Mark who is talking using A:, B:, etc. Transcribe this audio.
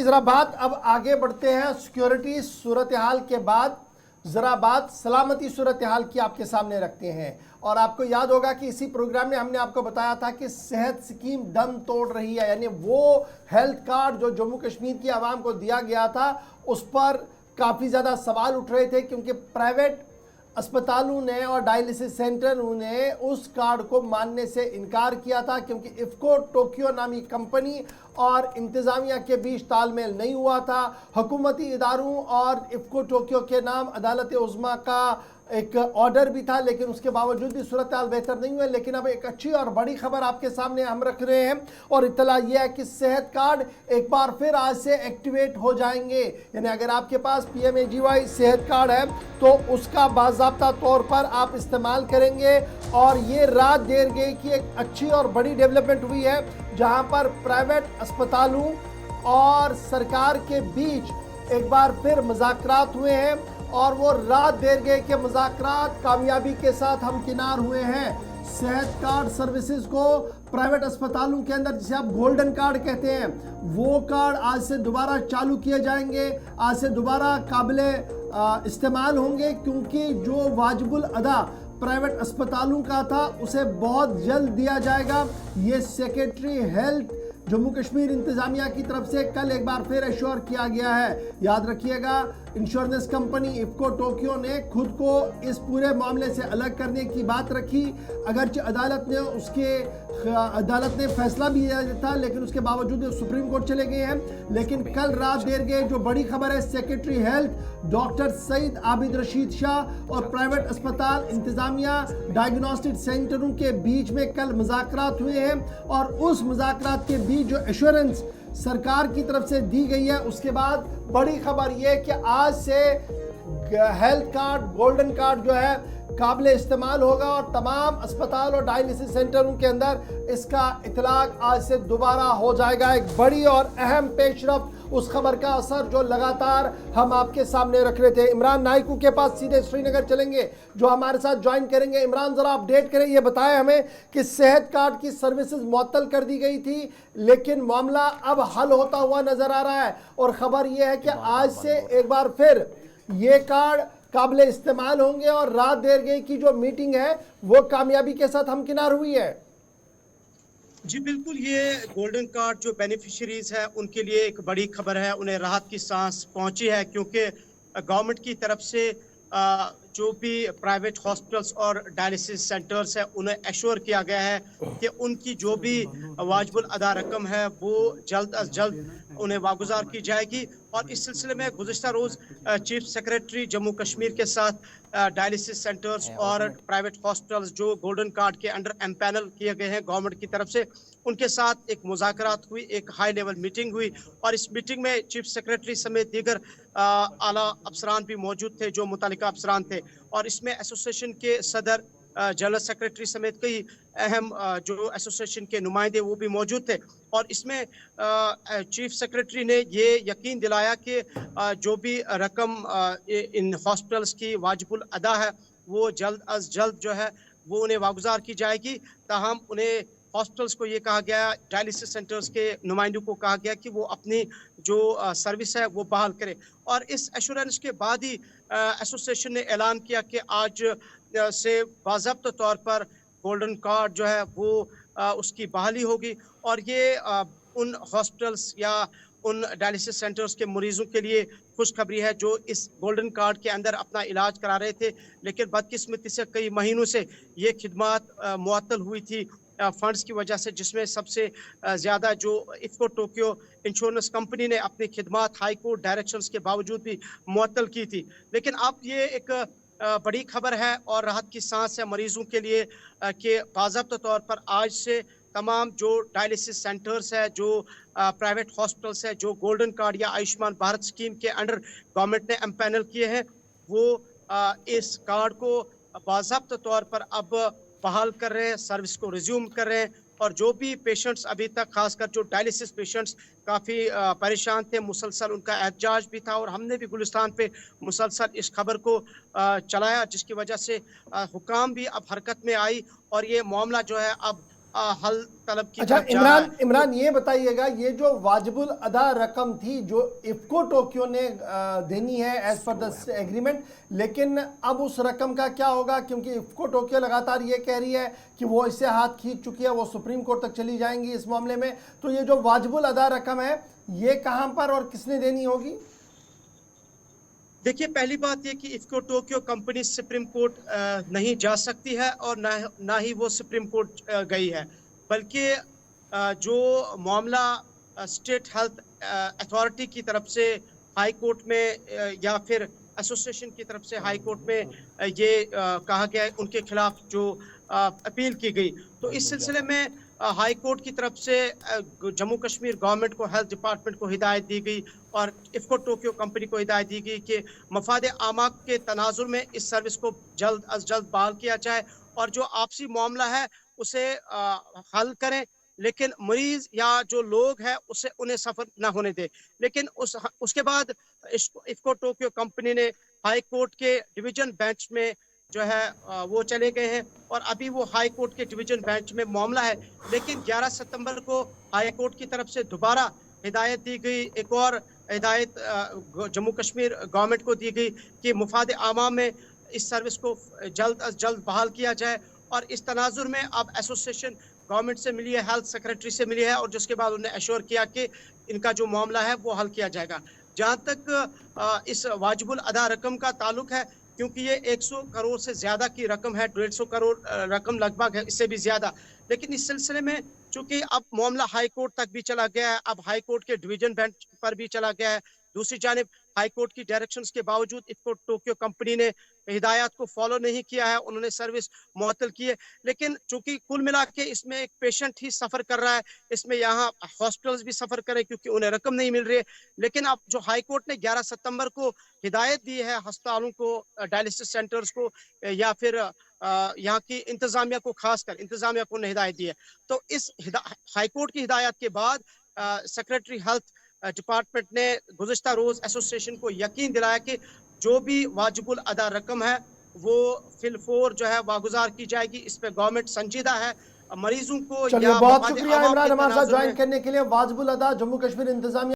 A: जरा बात अब आगे बढ़ते हैं। सिक्योरिटी सूरत हाल के बाद जरा बात सलामती सूरत हाल की आपके सामने रखते हैं। और आपको याद होगा कि इसी प्रोग्राम में हमने आपको बताया था कि सेहत स्कीम दम तोड़ रही है, यानी वो हेल्थ कार्ड जो जम्मू कश्मीर की आवाम को दिया गया था उस पर काफ़ी ज़्यादा सवाल उठ रहे थे, क्योंकि प्राइवेट अस्पतालों ने और डायलिसिस सेंटरों ने उस कार्ड को मानने से इनकार किया था, क्योंकि इफ्को टोक्यो नामी कंपनी और इंतज़ामिया के बीच तालमेल नहीं हुआ था। हुकूमती इदारों और इफ्को टोक्यो के नाम अदालत उज़्मा का एक ऑर्डर भी था, लेकिन उसके बावजूद भी सूरत हाल बेहतर नहीं हुए। लेकिन अब एक अच्छी और बड़ी खबर आपके सामने हम रख रहे हैं, और इत्तला यह है कि सेहत कार्ड एक बार फिर आज से एक्टिवेट हो जाएंगे। यानी अगर आपके पास PMAGY सेहत कार्ड है तो उसका बाज़ाब्ता तौर पर आप इस्तेमाल करेंगे। और ये रात देर गई कि एक अच्छी और बड़ी डेवलपमेंट हुई है, जहां पर प्राइवेट अस्पतालों और सरकार के बीच एक बार फिर मुज़ाकरात हुए हैं, और वो रात देर गए के मुज़ाकरात कामयाबी के साथ हमकिनार हुए हैं। सेहत कार्ड सर्विसेज को प्राइवेट अस्पतालों के अंदर, जिसे आप गोल्डन कार्ड कहते हैं, वो कार्ड आज से दोबारा चालू किए जाएंगे, आज से दोबारा काबिले इस्तेमाल होंगे, क्योंकि जो वाजिबुल अदा प्राइवेट अस्पतालों का था उसे बहुत जल्द दिया जाएगा। ये सेक्रेटरी हेल्थ जम्मू कश्मीर इंतज़ामिया की तरफ से कल एक बार फिर एश्योर किया गया है। याद रखिएगा, इंश्योरेंस कंपनी इफ्को टोक्यो ने खुद को इस पूरे मामले से अलग करने की बात रखी, अगरचे अदालत ने फैसला भी दिया था, लेकिन उसके बावजूद सुप्रीम कोर्ट चले गए हैं। लेकिन कल रात देर गए जो बड़ी खबर है, secretary health doctor Syed Abid Rashid Shah और प्राइवेट अस्पताल इंतज़ामिया डायग्नोस्टिक सेंटरों के बीच में कल मुज़ाकरात हुए हैं, और उस मुज़ाकरात के बीच जो एश्योरेंस सरकार की तरफ से दी गई है, उसके बाद बड़ी खबर यह कि आज से हेल्थ कार्ड गोल्डन कार्ड जो है काबिल इस्तेमाल होगा, और तमाम अस्पताल और डायलिसिस सेंटरों के अंदर इसका इतलाक आज से दोबारा हो जाएगा। एक बड़ी और अहम पेशरफ, उस खबर का असर जो लगातार हम आपके सामने रख रहे थे। इमरान नाइकू के पास सीधे श्रीनगर चलेंगे, जो हमारे साथ ज्वाइन करेंगे। इमरान, जरा अपडेट करें, ये बताएं हमें कि सेहत कार्ड की सर्विसेज मुअत्तल कर दी गई थी, लेकिन मामला अब हल होता हुआ नजर आ रहा है, और खबर यह है कि आज से एक बार फिर ये कार्ड काबिल इस्तेमाल होंगे, और रात देर गई की जो मीटिंग है वो कामयाबी के साथ हमकिनार हुई है।
B: जी बिल्कुल, ये गोल्डन कार्ड जो बेनिफिशरीज है उनके लिए एक बड़ी खबर है, उन्हें राहत की सांस पहुंची है, क्योंकि गवर्नमेंट की तरफ से जो भी प्राइवेट हॉस्पिटल्स और डायलिसिस सेंटर्स है उन्हें एश्योर किया गया है कि उनकी जो भी वाजिबुल अदा रकम है वो जल्द अज जल्द उन्हें वागुजार की जाएगी। और इस सिलसिले में गुज़िश्ता रोज़ चीफ सेक्रेटरी जम्मू कश्मीर के साथ डायलिसिस सेंटर्स और प्राइवेट हॉस्पिटल्स जो गोल्डन कार्ड के अंडर एम्पैनल किए गए हैं गवर्नमेंट की तरफ से, उनके साथ एक मुज़ाकरात हुई, एक हाई लेवल मीटिंग हुई, और इस मीटिंग में चीफ सेक्रेटरी समेत दीगर आला अफसरान भी मौजूद थे जो मुतल्लिका अफसरान थे। और इसमें एसोसिएशन के सदर, जनरल सेक्रेटरी समेत कई अहम जो एसोसिएशन के नुमाइंदे वो भी मौजूद थे। और इसमें चीफ सेक्रेटरी ने ये यकीन दिलाया कि जो भी रकम इन हॉस्पिटल्स की वाजिबुल अदा है वो जल्द अज जल्द जो है वो उन्हें वागुजार की जाएगी। ताहम उन्हें हॉस्पिटल्स को ये कहा गया, डायलिसिस सेंटर्स के नुमाइंदों को कहा गया कि वो अपनी जो सर्विस है वो बहाल करें। और इस एश्योरेंस के बाद ही एसोसिएशन ने ऐलान किया कि आज से बाज़ाब्ता तौर पर गोल्डन कार्ड जो है वो उसकी बहाली होगी। और ये उन हॉस्पिटल्स या उन डायलिसिस सेंटर्स के मरीजों के लिए खुशखबरी है जो इस गोल्डन कार्ड के अंदर अपना इलाज करा रहे थे, लेकिन बदकिस्मती से कई महीनों से ये खिदमात मुअत्तल हुई थी फंड्स की वजह से, जिसमें सबसे ज़्यादा जो इफ्को टोक्यो इंश्योरेंस कंपनी ने अपनी खिदमात हाई कोर्ट डायरेक्शंस के बावजूद भी मुअत्तल की थी। लेकिन अब ये एक बड़ी खबर है और राहत की सांस है मरीजों के लिए कि बाज़ाब्ता तौर पर आज से तमाम जो डायलिसिस सेंटर्स है, जो प्राइवेट हॉस्पिटल्स है, जो गोल्डन कार्ड या आयुष्मान भारत स्कीम के अंडर गवर्नमेंट ने एम्पैनल किए हैं, वो इस कार्ड को बाज़ाब्ता तौर पर अब बहाल कर रहे हैं, सर्विस को रिज्यूम कर रहे हैं। और जो भी पेशेंट्स अभी तक, खासकर जो डायलिसिस पेशेंट्स काफ़ी परेशान थे, मुसलसल उनका एहतजाज भी था, और हमने भी गुलिस्तान पे मुसलसल इस खबर को चलाया, जिसकी वजह से हुकाम भी अब हरकत में आई, और ये मामला जो है अब हल तलब की
A: अच्छा
B: तरफ जा रहा है।
A: इमरान ये बताइएगा, ये जो वाजिबुल अदा रकम थी जो इफ्को टोक्यो ने देनी है एज पर द एग्रीमेंट, लेकिन अब उस रकम का क्या होगा? क्योंकि इफ्को टोक्यो लगातार ये कह रही है कि वो इससे हाथ खींच चुकी है, वो सुप्रीम कोर्ट तक चली जाएंगी इस मामले में। तो ये जो वाजिबुल अदा रकम है ये कहां पर और किसने देनी होगी?
B: देखिए, पहली बात ये कि IFFCO Tokyo company supreme court नहीं जा सकती है और ना ही वो सुप्रीम कोर्ट गई है, बल्कि जो मामला स्टेट हेल्थ अथॉरिटी की तरफ से हाई कोर्ट में या फिर एसोसिएशन की तरफ से हाई कोर्ट में ये कहा गया है उनके खिलाफ जो अपील की गई, तो इस सिलसिले में हाई कोर्ट की तरफ से जम्मू कश्मीर गवर्नमेंट को, हेल्थ डिपार्टमेंट को हिदायत दी गई और इफ्को टोक्यो कंपनी को हिदायत दी गई कि मफाद आमा के तनाजुर में इस सर्विस को जल्द अज जल्द बहाल किया जाए और जो आपसी मामला है उसे हल करें, लेकिन मरीज या जो लोग हैं उसे उन्हें सफर ना होने दे। लेकिन उसके बाद इफ्को टोक्यो कंपनी ने हाई कोर्ट के डिवीजन बेंच में जो है वो चले गए हैं और अभी वो हाई कोर्ट के डिवीजन बेंच में मामला है। लेकिन 11 सितंबर को हाई कोर्ट की तरफ से दोबारा हिदायत दी गई, एक और हिदायत जम्मू कश्मीर गवर्नमेंट को दी गई कि मुफाद आमा में इस सर्विस को जल्द अज जल्द बहाल किया जाए। और इस तनाजुर में अब एसोसिएशन गवर्नमेंट से मिली है, हेल्थ सेक्रेटरी से मिली है और जिसके बाद उन्हें एश्योर किया कि इनका जो मामला है वो हल किया जाएगा। जहाँ तक इस वाजिबुल अदा रकम का ताल्लुक है, क्योंकि ये 100 करोड़ से ज्यादा की रकम है, 150 करोड़ रकम लगभग है, इससे भी ज्यादा। लेकिन इस सिलसिले में चूंकि अब मामला हाई कोर्ट तक भी चला गया है, अब हाई कोर्ट के डिवीजन बेंच पर भी चला गया है। दूसरी जानिब हाई कोर्ट की डायरेक्शंस के बावजूद इफ्को टोक्यो कंपनी ने हिदायत को फॉलो नहीं किया है, उन्होंने सर्विस मुअत्तल की है। लेकिन चूंकि कुल मिला के इसमें एक पेशेंट ही सफर कर रहा है, इसमें यहाँ हॉस्पिटल्स भी सफर करें क्योंकि उन्हें रकम नहीं मिल रही है। लेकिन अब जो हाई कोर्ट ने 11 सितंबर को हिदायत दी है अस्पतालों को, डायलिसिस सेंटर्स को या फिर यहाँ की इंतजामिया को, खासकर इंतजामिया को हिदायत दी है, तो इस हाई कोर्ट की हिदायत के बाद सेक्रेटरी हेल्थ डिपार्टमेंट ने गुज़िश्ता रोज एसोसिएशन को यकीन दिलाया कि जो भी वाजिबुल अदा रकम है वो फिलफोर जो है वागुजार की जाएगी। इस पे गवर्नमेंट संजीदा है। मरीजों को
A: चलिए
B: या
A: बहुत
B: मफाद
A: शुक्रिया
B: आवाम के
A: इमरान हमारे साथ
B: तनाजुर
A: ज्वाइन
B: में
A: करने के लिए। वाजिबुल अदा जम्मू कश्मीर इंतजामिया